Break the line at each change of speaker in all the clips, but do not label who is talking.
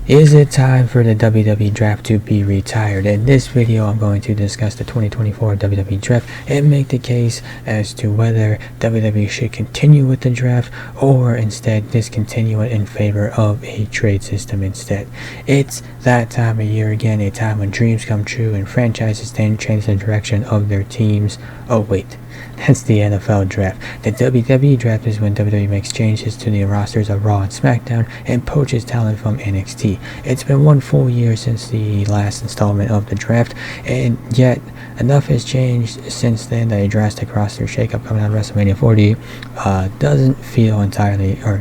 Is it time for the WWE Draft to be retired? In this video, I'm going to discuss the 2024 WWE Draft and make the case as to whether WWE should continue with the draft or instead discontinue it in favor of a trade system instead. It's that time of year again, a time when dreams come true and franchises change the direction of their teams. Oh wait, that's the NFL draft. The WWE draft is when WWE makes changes to the rosters of Raw and SmackDown and poaches talent from NXT. It's been one full year since the last installment of the draft, and yet enough has changed since then that a drastic roster shakeup coming out of WrestleMania 40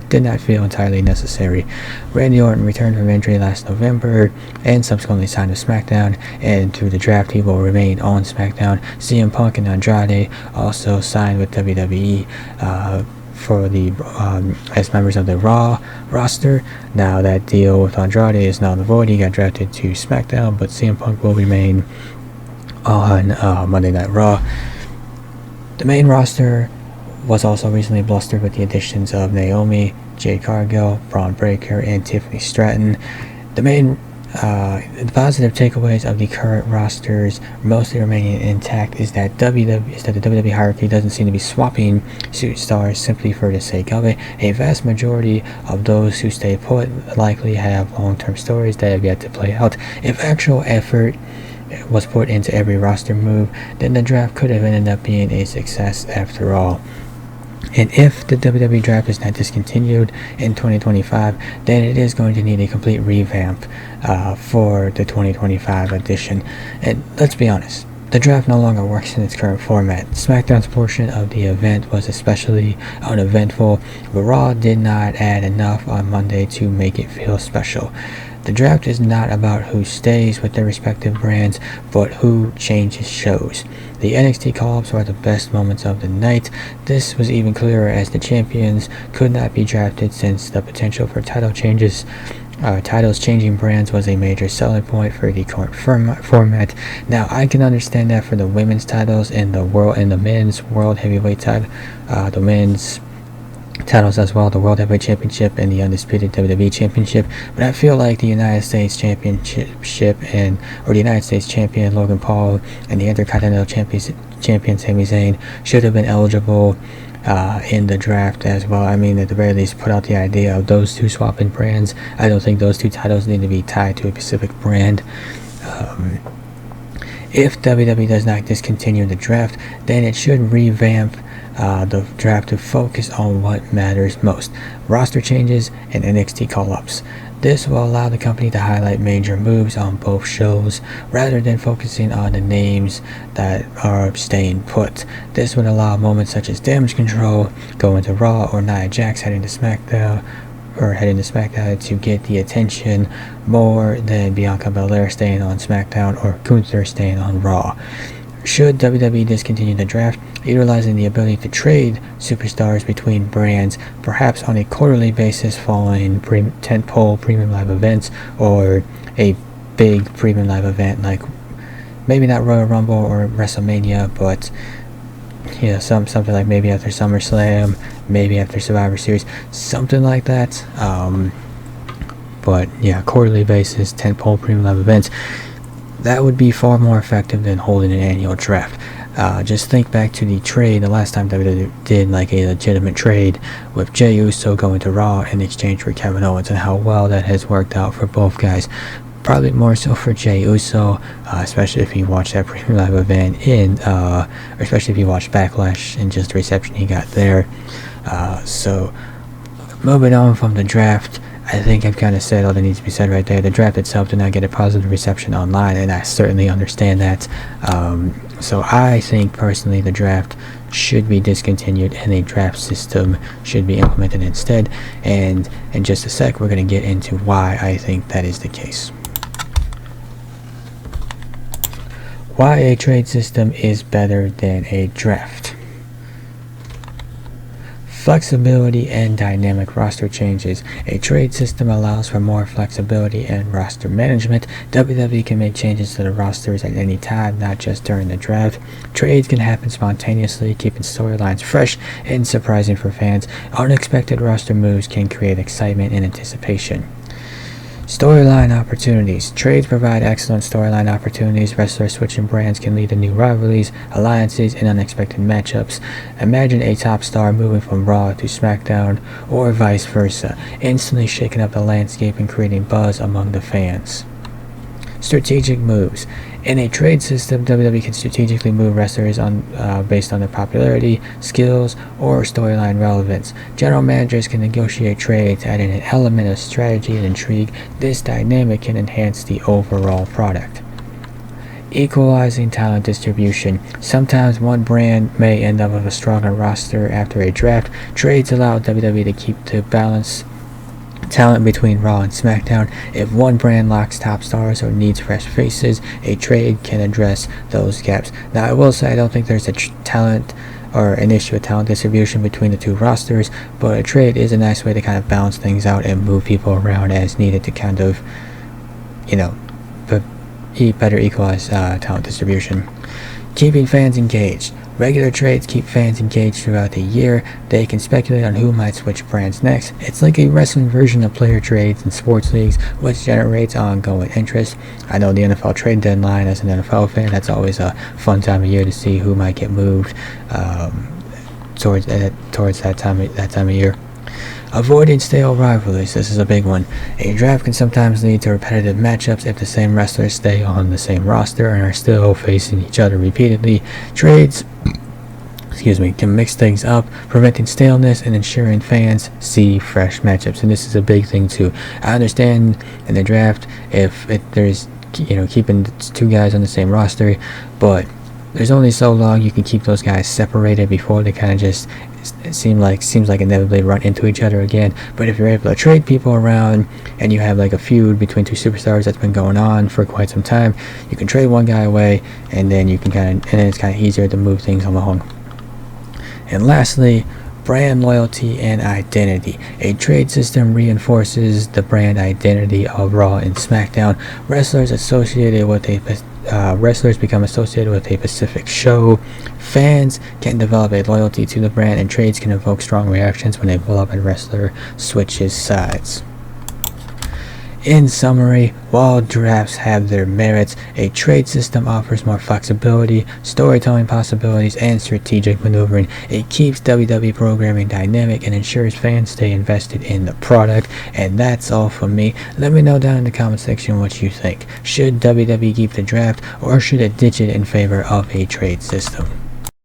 did not feel entirely necessary. Randy Orton returned from injury last November and subsequently signed with SmackDown, and through the draft he will remain on SmackDown. CM Punk and Andrade also signed with WWE as members of the Raw roster. Now that deal with Andrade is null and void. He got drafted to SmackDown, but CM Punk will remain on Monday Night Raw. The main roster was also recently blustered with the additions of Naomi, Jade Cargill, Braun Breaker, and Tiffany Stratton. The positive takeaways of the current rosters mostly remaining intact is that the WWE hierarchy doesn't seem to be swapping superstars simply for the sake of it. A vast majority of those who stay put likely have long-term stories that have yet to play out. If actual effort was put into every roster move, then the draft could have ended up being a success after all. And if the WWE draft is not discontinued in 2025, then it is going to need a complete revamp for the 2025 edition. And let's be honest, the draft no longer works in its current format. SmackDown's portion of the event was especially uneventful, but Raw did not add enough on Monday to make it feel special. The draft is not about who stays with their respective brands, but who changes shows. The NXT call-ups were the best moments of the night. This was even clearer as the champions could not be drafted since the potential for titles changing brands was a major selling point for the current format. Now, I can understand that for the women's titles and the men's world heavyweight title, the men's titles as well, the World Heavyweight Championship and the Undisputed WWE Championship, but I feel like the United States Championship the United States Champion Logan Paul and the Intercontinental Champion Sami Zayn should have been eligible in the draft as well. I mean, at the very least, put out the idea of those two swapping brands. I don't think those two titles need to be tied to a specific brand. If WWE does not discontinue the draft, then it should revamp the draft to focus on what matters most: roster changes and NXT call-ups. This will allow the company to highlight major moves on both shows rather than focusing on the names that are staying put. This would allow moments such as Damage Control going to Raw or Nia Jax heading to SmackDown to get the attention more than Bianca Belair staying on SmackDown or Gunther staying on Raw. Should WWE discontinue the draft, utilizing the ability to trade superstars between brands, perhaps on a quarterly basis following tentpole premium live events or a big premium live event like maybe not Royal Rumble or WrestleMania, but something like maybe after SummerSlam, maybe after Survivor Series, something like that. But yeah, quarterly basis, tentpole premium live events. That would be far more effective than holding an annual draft. Just think back to the last time WWE did like a legitimate trade with Jey Uso going to Raw in exchange for Kevin Owens, and how well that has worked out for both guys. Probably more so for Jey Uso, especially if you watch that premium live event especially if you watch Backlash and just the reception he got there. So moving on from the draft, I think I've kind of said all that needs to be said right there. The draft itself did not get a positive reception online, and I certainly understand that. So I think personally the draft should be discontinued and a draft system should be implemented instead. And in just a sec, we're going to get into why I think that is the case. Why a trade system is better than a draft. Flexibility and dynamic roster changes. A trade system allows for more flexibility and roster management. WWE can make changes to the rosters at any time, not just during the draft. Trades can happen spontaneously, keeping storylines fresh and surprising for fans. Unexpected roster moves can create excitement and anticipation. Storyline opportunities. Trades provide excellent storyline opportunities. Wrestlers switching brands can lead to new rivalries, alliances, and unexpected matchups. Imagine a top star moving from Raw to SmackDown, or vice versa, instantly shaking up the landscape and creating buzz among the fans. Strategic moves. In a trade system, WWE can strategically move wrestlers based on their popularity, skills, or storyline relevance. General managers can negotiate trades, adding an element of strategy and intrigue. This dynamic can enhance the overall product. Equalizing talent distribution. Sometimes one brand may end up with a stronger roster after a draft. Trades allow WWE to keep the balance talent between Raw and SmackDown. If one brand lacks top stars or needs fresh faces, a trade can address those gaps. Now, I will say I don't think there's a talent or an issue with talent distribution between the two rosters, but a trade is a nice way to kind of balance things out and move people around as needed to kind of, better equalize talent distribution. Keeping fans engaged. Regular trades keep fans engaged throughout the year. They can speculate on who might switch brands next. It's like a wrestling version of player trades in sports leagues, which generates ongoing interest. I know the NFL trade deadline, as an NFL fan, that's always a fun time of year to see who might get moved towards that time of year. Avoiding stale rivalries. This is a big one. A draft can sometimes lead to repetitive matchups if the same wrestlers stay on the same roster and are still facing each other repeatedly. Trades can mix things up, preventing staleness and ensuring fans see fresh matchups. And this is a big thing too. I understand in the draft if there's keeping two guys on the same roster, but there's only so long you can keep those guys separated before they kind of just seems like inevitably run into each other again. But if you're able to trade people around and you have like a feud between two superstars that's been going on for quite some time, you can trade one guy away, and then it's kind of easier to move things along. And lastly, brand loyalty and identity. A trade system reinforces the brand identity of Raw and SmackDown. Wrestlers become associated with a specific show. Fans can develop a loyalty to the brand, and trades can evoke strong reactions when a beloved wrestler switches sides. In summary, while drafts have their merits, a trade system offers more flexibility, storytelling possibilities, and strategic maneuvering. It keeps WWE programming dynamic and ensures fans stay invested in the product. And that's all from me. Let me know down in the comment section what you think. Should WWE keep the draft, or should it ditch it in favor of a trade system?